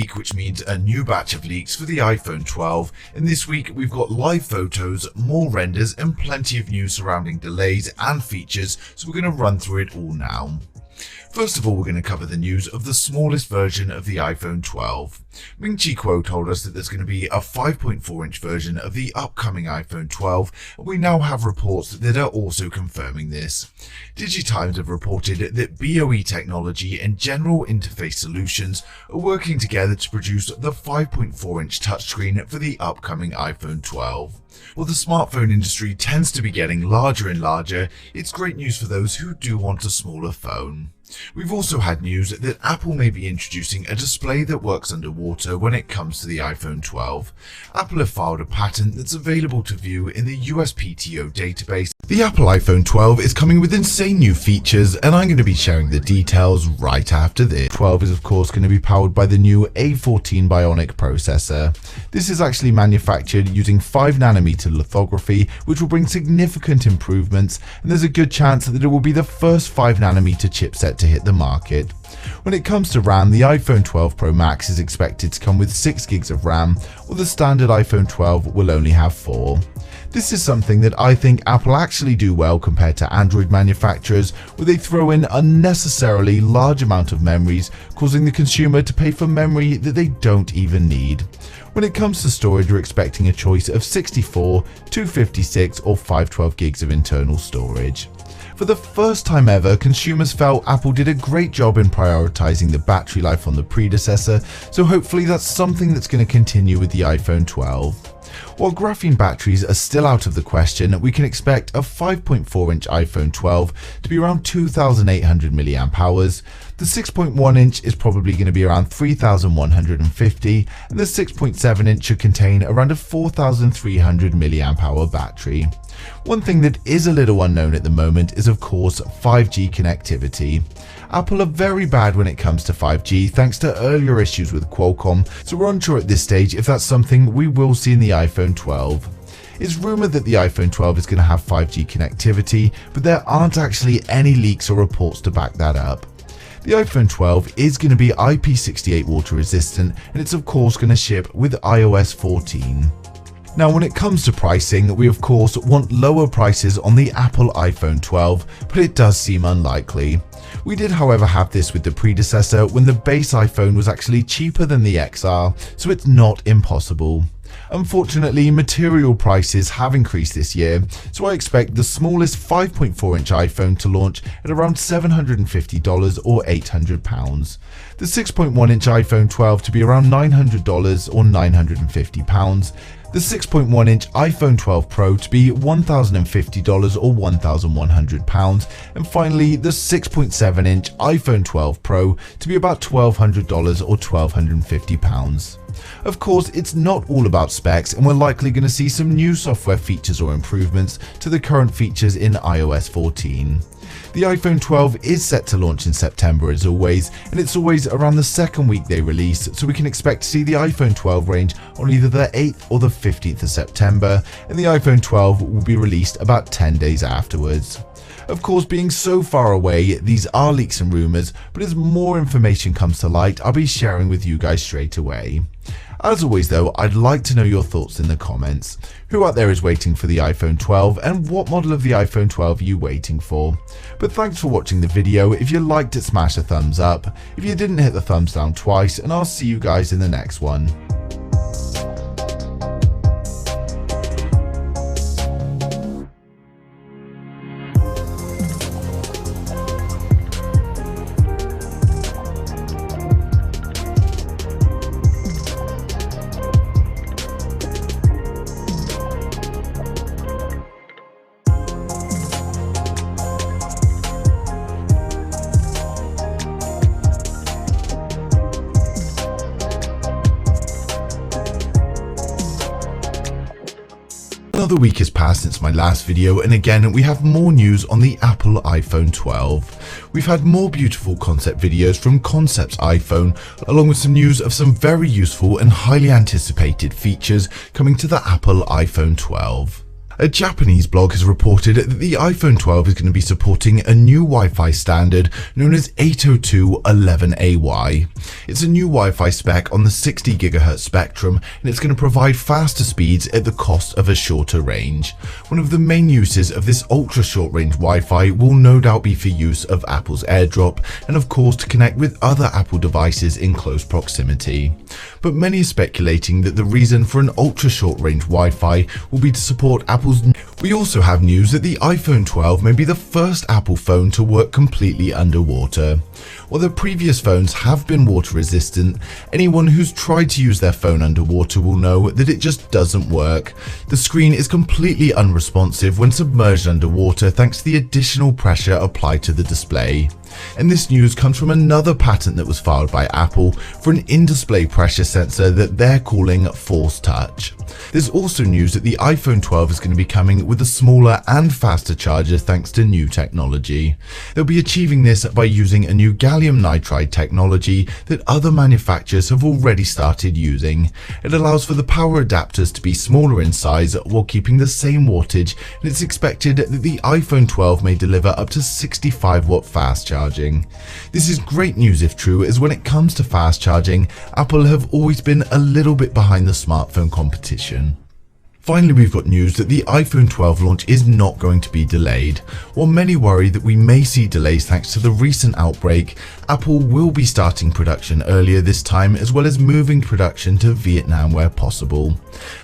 week, which means a new batch of leaks for the iPhone 12. And this week we've got live photos, more renders, and plenty of news surrounding delays and features, so we're going to run through it all now. First of all, we're going to cover the news of the smallest version of the iPhone 12. Ming Chi Kuo told us that there's going to be a 5.4-inch version of the upcoming iPhone 12, and we now have reports that are also confirming this. DigiTimes have reported that BOE Technology and General Interface Solutions are working together to produce the 5.4-inch touchscreen for the upcoming iPhone 12. While the smartphone industry tends to be getting larger and larger, it's great news for those who do want a smaller phone. We've also had news that Apple may be introducing a display that works underwater when it comes to the iPhone 12. Apple have filed a patent that's available to view in the USPTO database. The Apple iPhone 12 is coming with insane new features, and I'm going to be sharing the details right after this. 12 is of course going to be powered by the new A14 Bionic processor. This is actually manufactured using 5nm lithography, which will bring significant improvements, and there's a good chance that it will be the first 5nm chipset to hit the market. When it comes to RAM, the iPhone 12 Pro Max is expected to come with 6GB of RAM, while the standard iPhone 12 will only have 4. This is something that I think Apple actually do well compared to Android manufacturers, where they throw in unnecessarily large amount of memories, causing the consumer to pay for memory that they don't even need. When it comes to storage, we're expecting a choice of 64, 256 or 512GB of internal storage. For the first time ever, consumers felt Apple did a great job in prioritizing the battery life on the predecessor, so hopefully that's something that's going to continue with the iPhone 12. While graphene batteries are still out of the question, we can expect a 5.4-inch iPhone 12 to be around 2,800 mAh. The 6.1-inch is probably going to be around 3,150, and the 6.7-inch should contain around a 4,300 mAh battery. One thing that is a little unknown at the moment is of course 5G connectivity. Apple are very bad when it comes to 5G thanks to earlier issues with Qualcomm, so we're unsure at this stage if that's something we will see in the iPhone 12. It's rumored that the iPhone 12 is going to have 5G connectivity, but there aren't actually any leaks or reports to back that up. The iPhone 12 is going to be IP68 water resistant, and it's of course going to ship with iOS 14. Now when it comes to pricing, we of course want lower prices on the Apple iPhone 12, but it does seem unlikely. We did however have this with the predecessor when the base iPhone was actually cheaper than the XR, so it's not impossible. Unfortunately, material prices have increased this year, so I expect the smallest 5.4-inch iPhone to launch at around $750 or £800. The 6.1-inch iPhone 12 to be around $900 or £950. The 6.1-inch iPhone 12 Pro to be $1,050 or £1,100, and finally the 6.7-inch iPhone 12 Pro to be about $1,200 or £1,250. Of course, it's not all about specs, and we're likely going to see some new software features or improvements to the current features in iOS 14. The iPhone 12 is set to launch in September as always, and it's always around the second week they release, so we can expect to see the iPhone 12 range on either the 8th or the 15th of September, and the iPhone 12 will be released about 10 days afterwards. Of course, being so far away, these are leaks and rumors, but as more information comes to light, I'll be sharing with you guys straight away. As always though, I'd like to know your thoughts in the comments. Who out there is waiting for the iPhone 12, and what model of the iPhone 12 are you waiting for? But thanks for watching the video. If you liked it, smash a thumbs up. If you didn't, hit the thumbs down twice, and I'll see you guys in the next one. Another week has passed since my last video, and again we have more news on the Apple iPhone 12. We've had more beautiful concept videos from Concepts iPhone, along with some news of some very useful and highly anticipated features coming to the Apple iPhone 12. A Japanese blog has reported that the iPhone 12 is going to be supporting a new Wi-Fi standard known as 802.11ay. It's a new Wi-Fi spec on the 60 GHz spectrum, and it's going to provide faster speeds at the cost of a shorter range. One of the main uses of this ultra short range Wi-Fi will no doubt be for use of Apple's AirDrop, and of course to connect with other Apple devices in close proximity. But many are speculating that the reason for an ultra short range Wi-Fi will be to support Apple's. We also have news that the iPhone 12 may be the first Apple phone to work completely underwater. Although previous phones have been water resistant, anyone who's tried to use their phone underwater will know that it just doesn't work. The screen is completely unresponsive when submerged underwater thanks to the additional pressure applied to the display. And this news comes from another patent that was filed by Apple for an in-display pressure sensor that they're calling Force Touch. There's also news that the iPhone 12 is going to be coming with a smaller and faster charger thanks to new technology. They'll be achieving this by using a new gallium nitride technology that other manufacturers have already started using. It allows for the power adapters to be smaller in size while keeping the same wattage, and it's expected that the iPhone 12 may deliver up to 65 watt fast charging. This is great news if true, as when it comes to fast charging, Apple have always been a little bit behind the smartphone competition. Finally, we've got news that the iPhone 12 launch is not going to be delayed. While many worry that we may see delays thanks to the recent outbreak, Apple will be starting production earlier this time, as well as moving production to Vietnam where possible.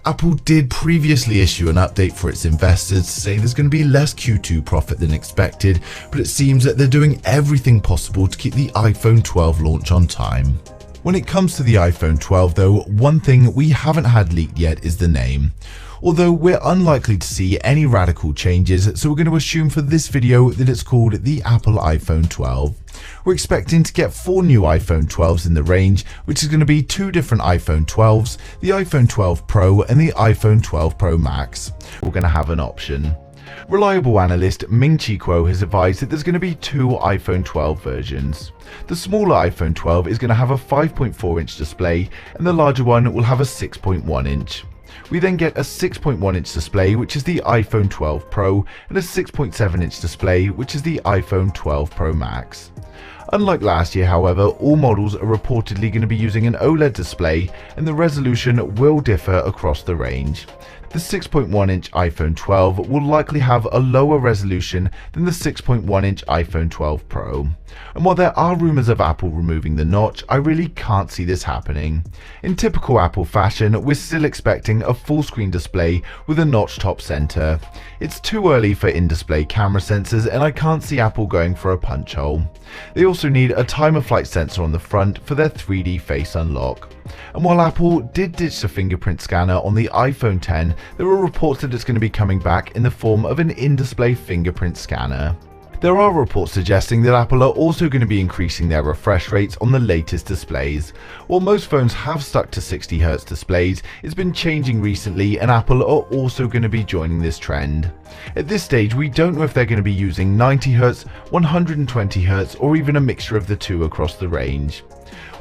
Apple did previously issue an update for its investors to say there's going to be less Q2 profit than expected, but it seems that they're doing everything possible to keep the iPhone 12 launch on time. When it comes to the iPhone 12 though, one thing we haven't had leaked yet is the name. Although we're unlikely to see any radical changes, so we're going to assume for this video that it's called the Apple iPhone 12. We're expecting to get 4 new iPhone 12s in the range, which is going to be 2 different iPhone 12s, the iPhone 12 Pro and the iPhone 12 Pro Max. We're going to have an option. Reliable analyst Ming-Chi Kuo has advised that there's going to be 2 iPhone 12 versions. The smaller iPhone 12 is going to have a 5.4-inch display, and the larger one will have a 6.1-inch. We then get a 6.1-inch display, which is the iPhone 12 Pro, and a 6.7-inch display, which is the iPhone 12 Pro Max. Unlike last year, however, all models are reportedly going to be using an OLED display, and the resolution will differ across the range. The 6.1-inch iPhone 12 will likely have a lower resolution than the 6.1-inch iPhone 12 Pro. And while there are rumors of Apple removing the notch, I really can't see this happening. In typical Apple fashion, we're still expecting a full-screen display with a notch top center. It's too early for in-display camera sensors, and I can't see Apple going for a punch hole. They also need a time-of-flight sensor on the front for their 3D face unlock. And while Apple did ditch the fingerprint scanner on the iPhone X, there are reports that it's going to be coming back in the form of an in-display fingerprint scanner. There are reports suggesting that Apple are also going to be increasing their refresh rates on the latest displays. While most phones have stuck to 60Hz displays, it's been changing recently, and Apple are also going to be joining this trend. At this stage, we don't know if they're going to be using 90Hz, 120Hz, or even a mixture of the two across the range.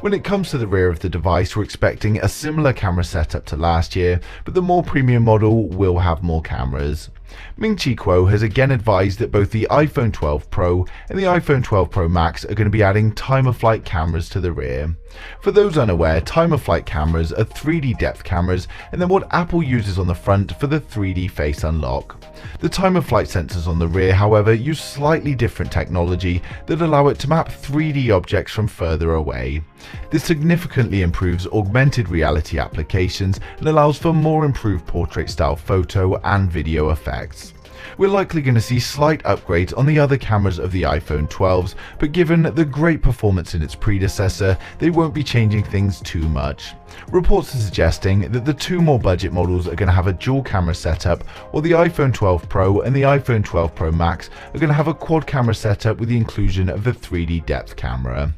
When it comes to the rear of the device, we're expecting a similar camera setup to last year, but the more premium model will have more cameras. Ming-Chi Kuo has again advised that both the iPhone 12 Pro and the iPhone 12 Pro Max are going to be adding time-of-flight cameras to the rear. For those unaware, time-of-flight cameras are 3D depth cameras, and then what Apple uses on the front for the 3D face unlock. The time-of-flight sensors on the rear, however, use slightly different technology that allow it to map 3D objects from further away. This significantly improves augmented reality applications and allows for more improved portrait-style photo and video effects. We're likely going to see slight upgrades on the other cameras of the iPhone 12s, but given the great performance in its predecessor, they won't be changing things too much. Reports are suggesting that the 2 more budget models are going to have a dual camera setup, while the iPhone 12 Pro and the iPhone 12 Pro Max are going to have a quad camera setup with the inclusion of the 3D depth camera.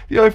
The iPhone